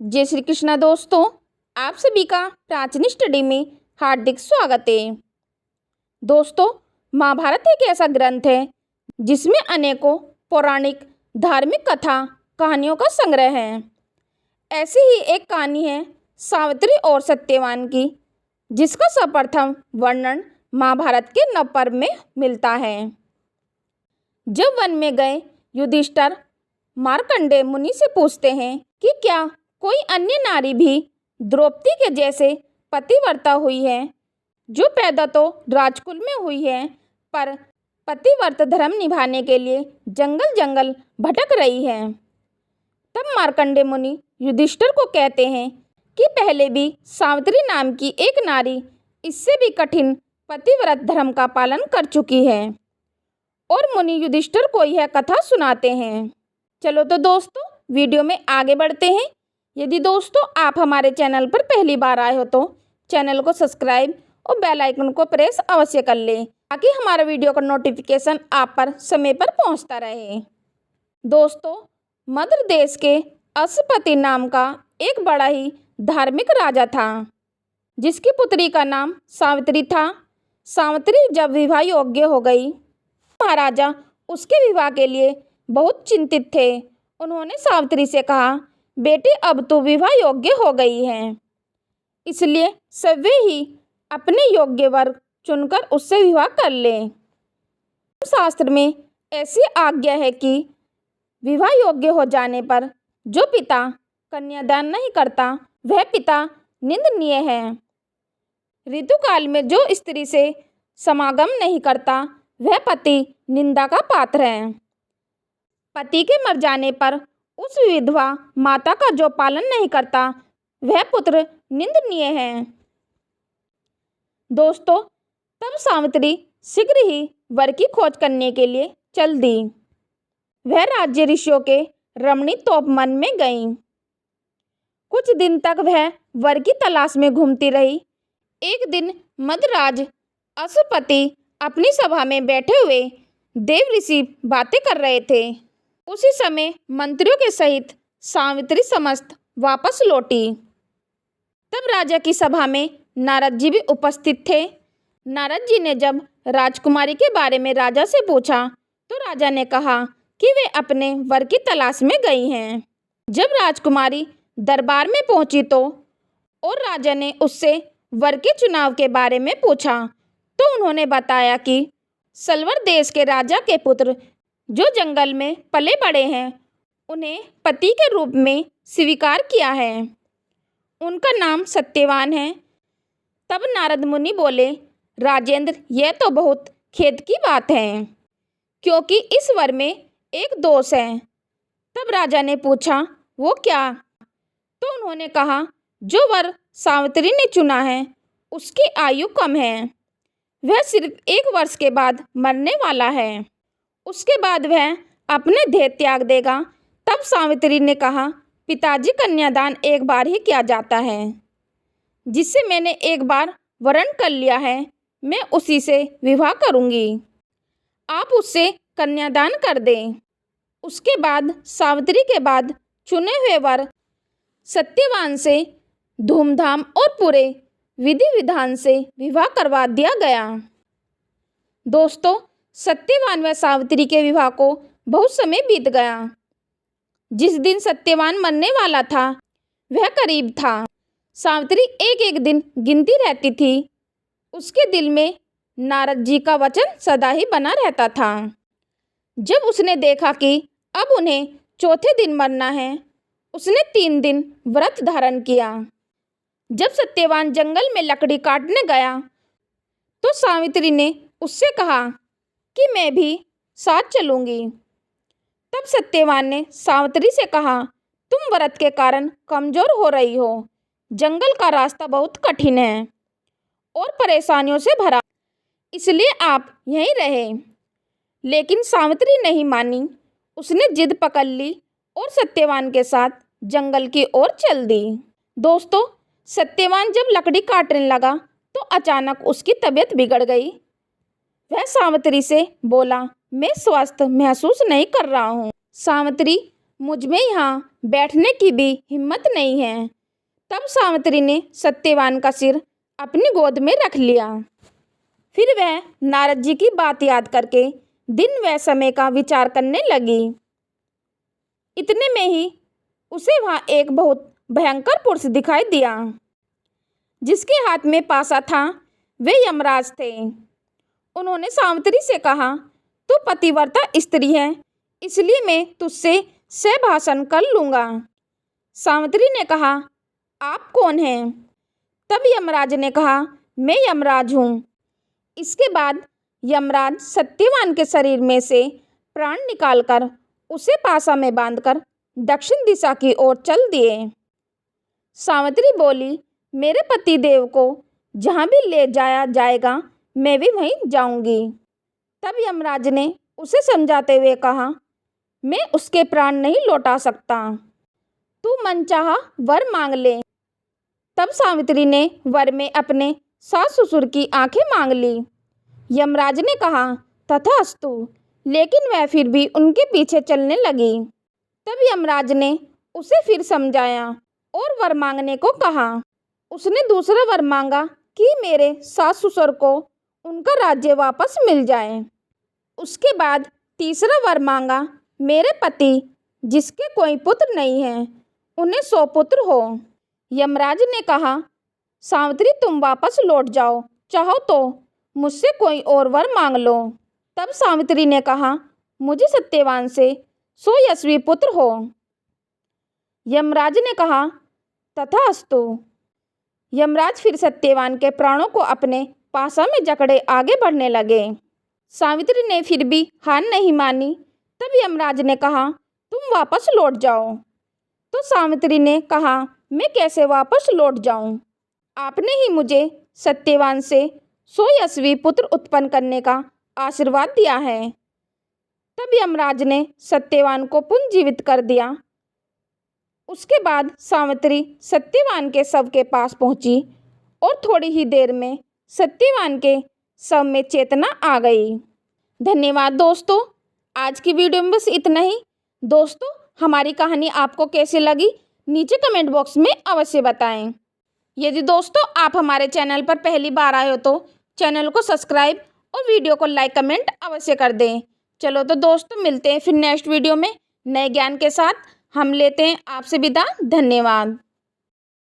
जय श्री कृष्णा दोस्तों, आप सभी का प्राचीन स्टडी में हार्दिक स्वागत है। दोस्तों, महाभारत एक ऐसा ग्रंथ है जिसमें अनेकों पौराणिक धार्मिक कथा कहानियों का संग्रह है। ऐसी ही एक कहानी है सावित्री और सत्यवान की, जिसका सर्वप्रथम वर्णन महाभारत के नवपर्व में मिलता है। जब वन में गए युधिष्ठिर मार्कंडेय मुनि से पूछते हैं कि क्या कोई अन्य नारी भी द्रौपदी के जैसे पतिव्रता हुई है, जो पैदा तो राजकुल में हुई है पर पतिव्रत धर्म निभाने के लिए जंगल जंगल भटक रही है। तब मार्कंडेय मुनि युधिष्ठिर को कहते हैं कि पहले भी सावित्री नाम की एक नारी इससे भी कठिन पतिव्रत धर्म का पालन कर चुकी है, और मुनि युधिष्ठिर को यह कथा सुनाते हैं। चलो तो दोस्तों, वीडियो में आगे बढ़ते हैं। यदि दोस्तों आप हमारे चैनल पर पहली बार आए हो तो चैनल को सब्सक्राइब और बेल आइकन को प्रेस अवश्य कर लें, ताकि हमारा वीडियो का नोटिफिकेशन आप पर समय पर पहुंचता रहे। दोस्तों, मद्र देश के अश्वपति नाम का एक बड़ा ही धार्मिक राजा था, जिसकी पुत्री का नाम सावित्री था। सावित्री जब विवाह योग्य हो गई, महाराजा उसके विवाह के लिए बहुत चिंतित थे। उन्होंने सावित्री से कहा, बेटी अब तो विवाह योग्य हो गई है, इसलिए सभी ही अपने योग्य वर चुनकर उससे विवाह कर लें। शास्त्र में ऐसी आज्ञा है कि विवाह योग्य हो जाने पर जो पिता कन्यादान नहीं करता वह पिता निंदनीय है। ऋतुकाल में जो स्त्री से समागम नहीं करता वह पति निंदा का पात्र है। पति के मर जाने पर उस विधवा माता का जो पालन नहीं करता वह पुत्र निंदनीय है। दोस्तों, तब सावित्री शीघ्र ही वर की खोज करने के लिए चल दी। वह राज्य ऋषियों के रमणीक तपोवन में गई। कुछ दिन तक वह वर की तलाश में घूमती रही। एक दिन मद्राज अश्वपति अपनी सभा में बैठे हुए देव ऋषि बातें कर रहे थे। उसी समय मंत्रियों के सहित सावित्री समस्त वापस लौटी। तब राजा की सभा में नारद जी भी उपस्थित थे। नारद जी ने जब राजकुमारी के बारे में राजा से पूछा तो राजा ने कहा कि वे अपने वर की तलाश में गई हैं। जब राजकुमारी दरबार में पहुंची तो और राजा ने उससे वर के चुनाव के बारे में पूछा तो उन्होंने बताया कि सलवर देश के राजा के पुत्र जो जंगल में पले बड़े हैं, उन्हें पति के रूप में स्वीकार किया है। उनका नाम सत्यवान है। तब नारद मुनि बोले, राजेंद्र, यह तो बहुत खेद की बात है, क्योंकि इस वर में एक दोष है। तब राजा ने पूछा, वो क्या? तो उन्होंने कहा, जो वर सावित्री ने चुना है उसकी आयु कम है। वह सिर्फ 1 वर्ष के बाद मरने वाला है। उसके बाद वह अपने देह त्याग देगा। तब सावित्री ने कहा, पिताजी, कन्यादान एक बार ही किया जाता है। जिससे मैंने एक बार वरण कर लिया है, मैं उसी से विवाह करूंगी। आप उससे कन्यादान कर दें। उसके बाद सावित्री के बाद चुने हुए वर सत्यवान से धूमधाम और पूरे विधि विधान से विवाह करवा दिया गया। दोस्तों, सत्यवान व सावित्री के विवाह को बहुत समय बीत गया। जिस दिन सत्यवान मरने वाला था वह करीब था। सावित्री एक एक दिन गिनती रहती थी। उसके दिल में नारद जी का वचन सदा ही बना रहता था। जब उसने देखा कि अब उन्हें चौथे दिन मरना है, उसने 3 दिन व्रत धारण किया। जब सत्यवान जंगल में लकड़ी काटने गया तो सावित्री ने उससे कहा कि मैं भी साथ चलूंगी। तब सत्यवान ने सावित्री से कहा, तुम व्रत के कारण कमजोर हो रही हो। जंगल का रास्ता बहुत कठिन है और परेशानियों से भरा, इसलिए आप यहीं रहे। लेकिन सावित्री नहीं मानी। उसने जिद पकड़ ली और सत्यवान के साथ जंगल की ओर चल दी। दोस्तों, सत्यवान जब लकड़ी काटने लगा तो अचानक उसकी तबीयत बिगड़ गई। वह सावित्री से बोला, मैं स्वस्थ महसूस नहीं कर रहा हूँ। सावित्री मुझ में यहाँ बैठने की भी हिम्मत नहीं है। तब सावित्री ने सत्यवान का सिर अपनी गोद में रख लिया। फिर वह नारद जी की बात याद करके दिन व समय का विचार करने लगी। इतने में ही उसे वहाँ एक बहुत भयंकर पुरुष दिखाई दिया, जिसके हाथ में पासा था। वे यमराज थे। उन्होंने सावित्री से कहा, तू पतिव्रता स्त्री है, इसलिए मैं तुझसे सहभाषण कर लूँगा। सावित्री ने कहा, आप कौन हैं? तब यमराज ने कहा, मैं यमराज हूँ। इसके बाद यमराज सत्यवान के शरीर में से प्राण निकालकर उसे पासा में बांधकर दक्षिण दिशा की ओर चल दिए। सावित्री बोली, मेरे पति देव को जहाँ भी ले जाया जाएगा मैं भी वहीं जाऊंगी। तब यमराज ने उसे समझाते हुए कहा, मैं उसके प्राण नहीं लौटा सकता, तू मनचाहा वर मांग ले। तब सावित्री ने वर में अपने सास ससुर की आंखें मांग ली। यमराज ने कहा, तथास्तु, लेकिन वह फिर भी उनके पीछे चलने लगी। तब यमराज ने उसे फिर समझाया और वर मांगने को कहा। उसने दूसरा वर मांगा कि मेरे सास ससुर को उनका राज्य वापस मिल जाए। उसके बाद तीसरा वर मांगा, मेरे पति जिसके कोई पुत्र नहीं है उन्हें 100 पुत्र हो। यमराज ने कहा, सावित्री तुम वापस लौट जाओ, चाहो तो मुझसे कोई और वर मांग लो। तब सावित्री ने कहा, मुझे सत्यवान से 100 यशस्वी पुत्र हो। यमराज ने कहा, तथास्तु। यमराज फिर सत्यवान के प्राणों को अपने पासा में जकड़े आगे बढ़ने लगे। सावित्री ने फिर भी हार नहीं मानी। तब यमराज ने कहा, तुम वापस लौट जाओ। तो सावित्री ने कहा, मैं कैसे वापस लौट जाऊं? आपने ही मुझे सत्यवान से 100 यशस्वी पुत्र उत्पन्न करने का आशीर्वाद दिया है। तब यमराज ने सत्यवान को पुनर्जीवित कर दिया। उसके बाद सावित्री सत्यवान के शव के पास पहुंची और थोड़ी ही देर में सत्यवान के शव में चेतना आ गई। धन्यवाद दोस्तों, आज की वीडियो में बस इतना ही। दोस्तों, हमारी कहानी आपको कैसी लगी नीचे कमेंट बॉक्स में अवश्य बताएं। यदि दोस्तों आप हमारे चैनल पर पहली बार आए हो तो चैनल को सब्सक्राइब और वीडियो को लाइक कमेंट अवश्य कर दें। चलो तो दोस्तों, मिलते हैं फिर नेक्स्ट वीडियो में नए ज्ञान के साथ। हम लेते हैं आपसे विदा। धन्यवाद।